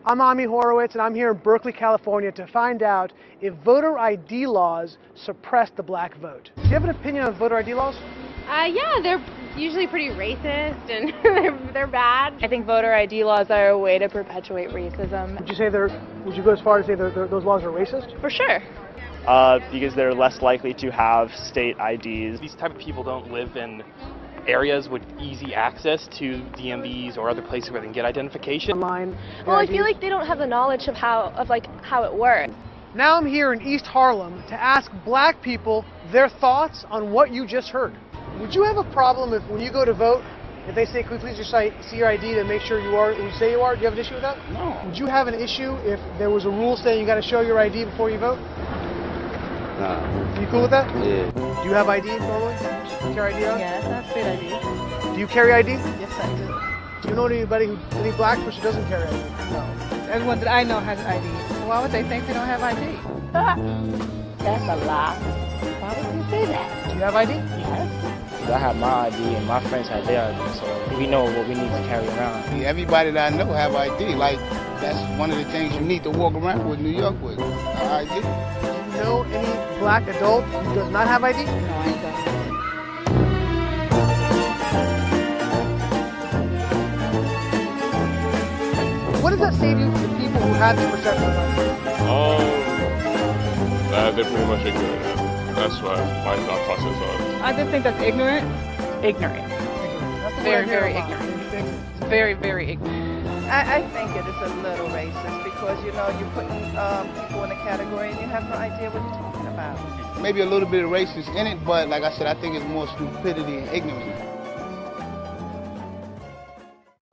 I'm Ami Horowitz, and I'm here in Berkeley, California to find out if voter ID laws suppress the black vote. Do you have an opinion on voter ID laws? Yeah, they're usually pretty racist and they're bad. I think voter ID laws are a way to perpetuate racism. Would you go as far as say those laws are racist? For sure. Because they're less likely to have state IDs. These type of people don't live in areas with easy access to DMVs or other places where they can get identification. Online. Well, I feel like they don't have the knowledge of how it works. Now I'm here in East Harlem to ask black people their thoughts on what you just heard. Would you have a problem if when you go to vote, if they say, "Could we please just see your ID to make sure you are who you say you are"? Do you have an issue with that? No. Would you have an issue if there was a rule saying you got to show your ID before you vote? Nah. You cool with that? Yeah. Do you have ID normally? Do you carry ID out? Yes, I have state ID. Do you carry ID? Yes, I do. Do you know any black person who doesn't carry ID? No. Everyone that I know has ID. Why would they think they don't have ID? That's a lie. Why would you say that? Do you have ID? Yes. I have my ID and my friends have their ID, so we know what we need to carry around. Everybody that I know have ID. Like, that's one of the things you need to walk around with New York with, ID. Do you know any black adult who does not have ID? No, I don't. What does that say to the people who have this perception of ID? They're pretty much ignorant. That's what my thought process was. I just think that's ignorant. Ignorant. Very, very ignorant. Very, very ignorant. I think it is a little racist because, you know, you're putting people in a category and you have no idea what you're talking about. Maybe a little bit of racist in it, but like I said, I think it's more stupidity and ignorance.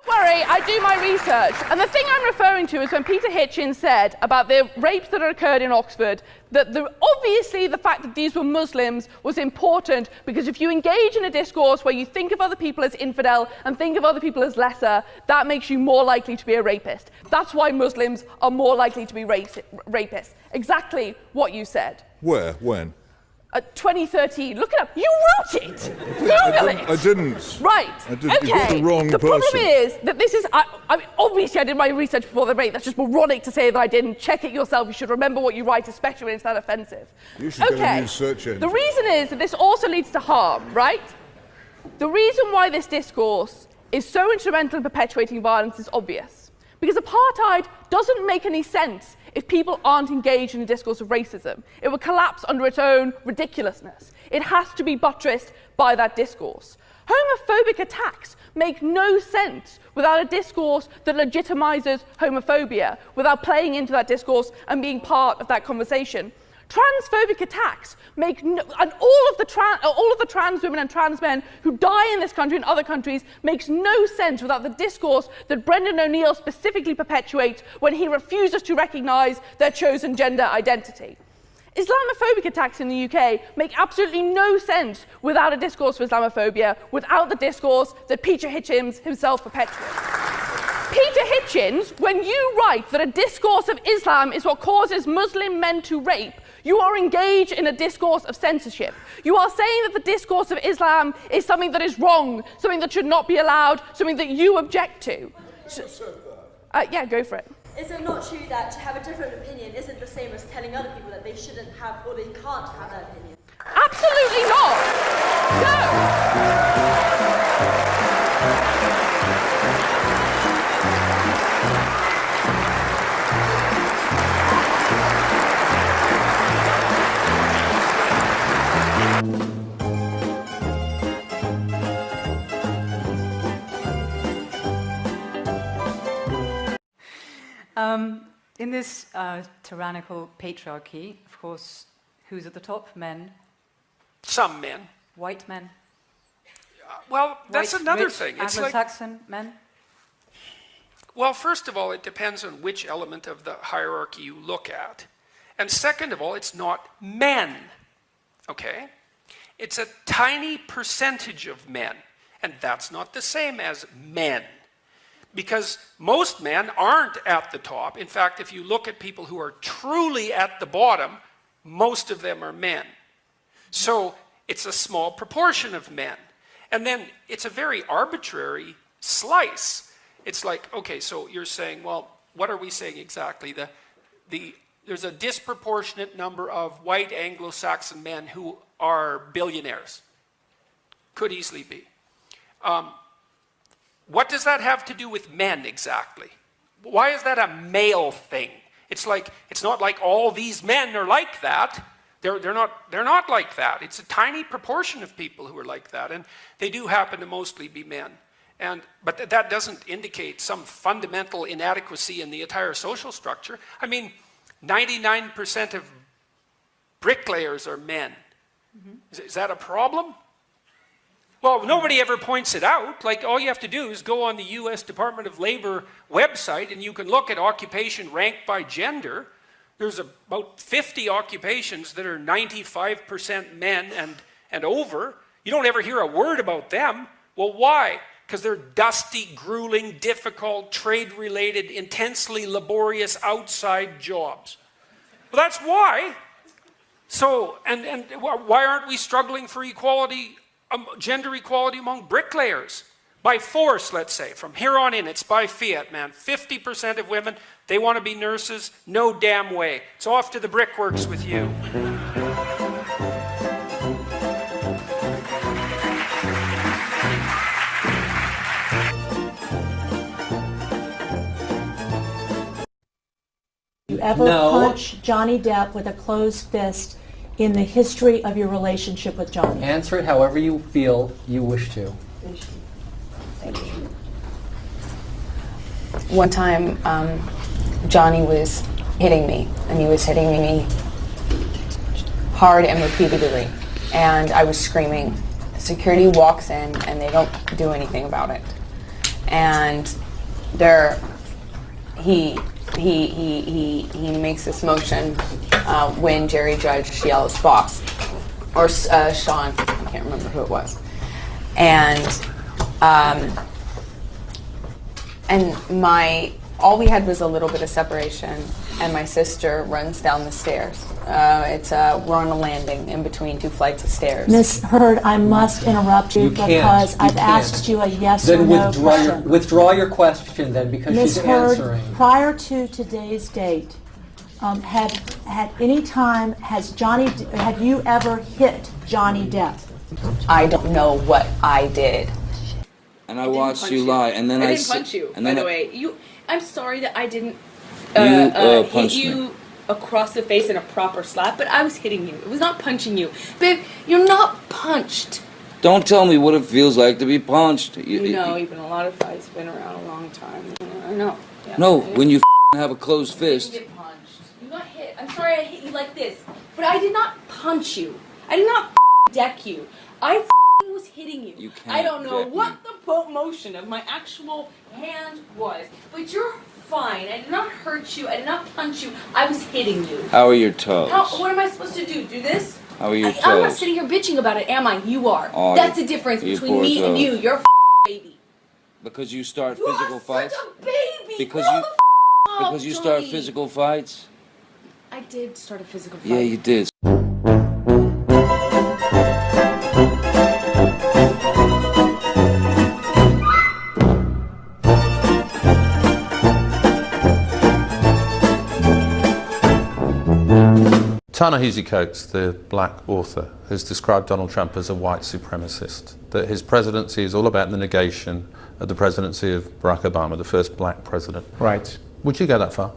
Worry, I do my research. And the thing I'm referring to is when Peter Hitchens said about the rapes that had occurred in Oxford, that obviously the fact that these were Muslims was important because if you engage in a discourse where you think of other people as infidel and think of other people as lesser, that makes you more likely to be a rapist. That's why Muslims are more likely to be rapists. Exactly what you said. Where? When? 2013. Look it up. You wrote it. Google it. I didn't. Right. Okay. You got the wrong person. Problem is that this is. I mean, obviously, I did my research before the rape. That's just moronic to say that I didn't. Check it yourself. You should remember what you write, especially when it's that offensive. You should get a new search engine. The reason is that this also leads to harm, right? The reason why this discourse is so instrumental in perpetuating violence is obvious. Because apartheid doesn't make any sense if people aren't engaged in a discourse of racism. It would collapse under its own ridiculousness. It has to be buttressed by that discourse. Homophobic attacks make no sense without a discourse that legitimizes homophobia, without playing into that discourse and being part of that conversation. Transphobic attacks make and all of the trans women and trans men who die in this country and other countries makes no sense without the discourse that Brendan O'Neill specifically perpetuates when he refuses to recognise their chosen gender identity. Islamophobic attacks in the UK make absolutely no sense without a discourse of Islamophobia, without the discourse that Peter Hitchens himself perpetuates. Peter Hitchens, when you write that a discourse of Islam is what causes Muslim men to rape, you are engaged in a discourse of censorship. You are saying that the discourse of Islam is something that is wrong, something that should not be allowed, something that you object to. Yeah, go for it. Is it not true that to have a different opinion isn't the same as telling other people that they shouldn't have or they can't have that opinion? Absolutely not. No. In this tyrannical patriarchy, of course, who's at the top? Men. Some men. White men. Well, that's White, another rich, thing. It's Anglo-Saxon men. Well, first of all, it depends on which element of the hierarchy you look at. And second of all, it's not men, okay? It's a tiny percentage of men, and that's not the same as men. Because most men aren't at the top. In fact, if you look at people who are truly at the bottom, most of them are men. So it's a small proportion of men. And then it's a very arbitrary slice. It's like, okay, so you're saying, well, what are we saying exactly? There's a disproportionate number of white Anglo-Saxon men who are billionaires. Could easily be. What does that have to do with men exactly? Why is that a male thing? It's not like all these men are like that. They're not like that. It's a tiny proportion of people who are like that, and they do happen to mostly be men. But that doesn't indicate some fundamental inadequacy in the entire social structure. I mean, 99% of bricklayers are men. Mm-hmm. Is that a problem? Well, nobody ever points it out. Like, all you have to do is go on the U.S. Department of Labor website and you can look at occupation ranked by gender. There's about 50 occupations that are 95% men and over. You don't ever hear a word about them. Well, why? Because they're dusty, grueling, difficult, trade-related, intensely laborious outside jobs. Well, that's why. So, and why aren't we struggling for equality, gender equality among bricklayers? By force, let's say. From here on in, it's by fiat, man. 50% of women, they want to be nurses. No damn way. It's off to the brickworks with you. You ever punch Johnny Depp with a closed fist in the history of your relationship with Johnny? Answer it however you feel you wish to. Thank you. One time, Johnny was hitting me, and he was hitting me hard and repeatedly, and I was screaming. Security walks in, and they don't do anything about it. And he makes this motion when Jerry Judge yells boss, or Sean, I can't remember who it was. And all we had was a little bit of separation, and my sister runs down the stairs. We're on a landing in between two flights of stairs. Ms. Hurd, I must interrupt you because I've asked you a yes or no question. Withdraw your question then, because she's answering. Ms. Hurd, prior to today's date, have you ever hit Johnny Depp? I don't know what I did. And I watched you lie, and then I didn't punch you. And by then the way, I'm sorry that I didn't hit you across the face in a proper slap, but I was hitting you. It was not punching you, babe. You're not punched. Don't tell me what it feels like to be punched. You know, even a lot of fights been around a long time. I know. Yeah. No, when you have a closed fist. You didn't get punched. You got hit. I'm sorry I hit you like this, but I did not punch you. I did not deck you. I was hitting you. I don't know what the motion of my actual hand was, but you're fine. I did not hurt you. I did not punch you. I was hitting you. How are your toes? What am I supposed to do? Do this? How are your toes? I'm not sitting here bitching about it, am I? You are. Oh, that's the difference between me and you. You're a baby. Because you start physical fights? Such a baby. Because you start physical fights? I did start a physical fight. Yeah, you did. Ta-Nehisi Coates, the black author, has described Donald Trump as a white supremacist, that his presidency is all about the negation of the presidency of Barack Obama, the first black president. Right. Would you go that far?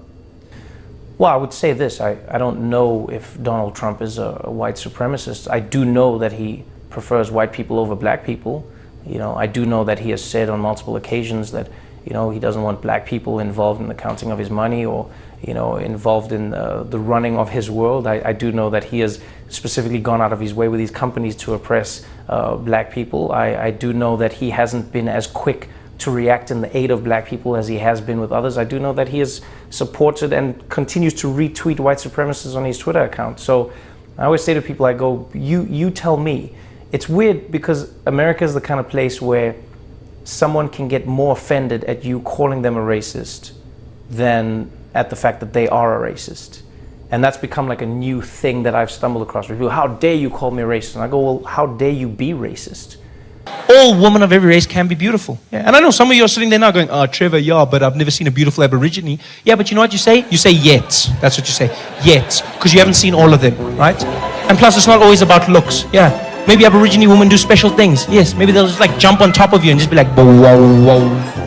Well, I would say this. I don't know if Donald Trump is a white supremacist. I do know that he prefers white people over black people. You know, I do know that he has said on multiple occasions that, you know, he doesn't want black people involved in the counting of his money or, you know, involved in the running of his world. I do know that he has specifically gone out of his way with these companies to oppress black people. I do know that he hasn't been as quick to react in the aid of black people as he has been with others. I do know that he has supported and continues to retweet white supremacists on his Twitter account. So I always say to people, I go, you tell me. It's weird because America is the kind of place where someone can get more offended at you calling them a racist than at the fact that they are a racist. And that's become like a new thing that I've stumbled across. People, how dare you call me a racist? And I go, well, how dare you be racist? all women of every race can be beautiful. Yeah. And I know some of you are sitting there now going, oh, Trevor, yeah, but I've never seen a beautiful Aborigine. Yeah, but you know what you say? You say yet. That's what you say. Yet. Because you haven't seen all of them, right? And plus, it's not always about looks. Yeah. Maybe Aborigine women do special things. Yes. Maybe they'll just like jump on top of you and just be like, whoa, whoa, whoa.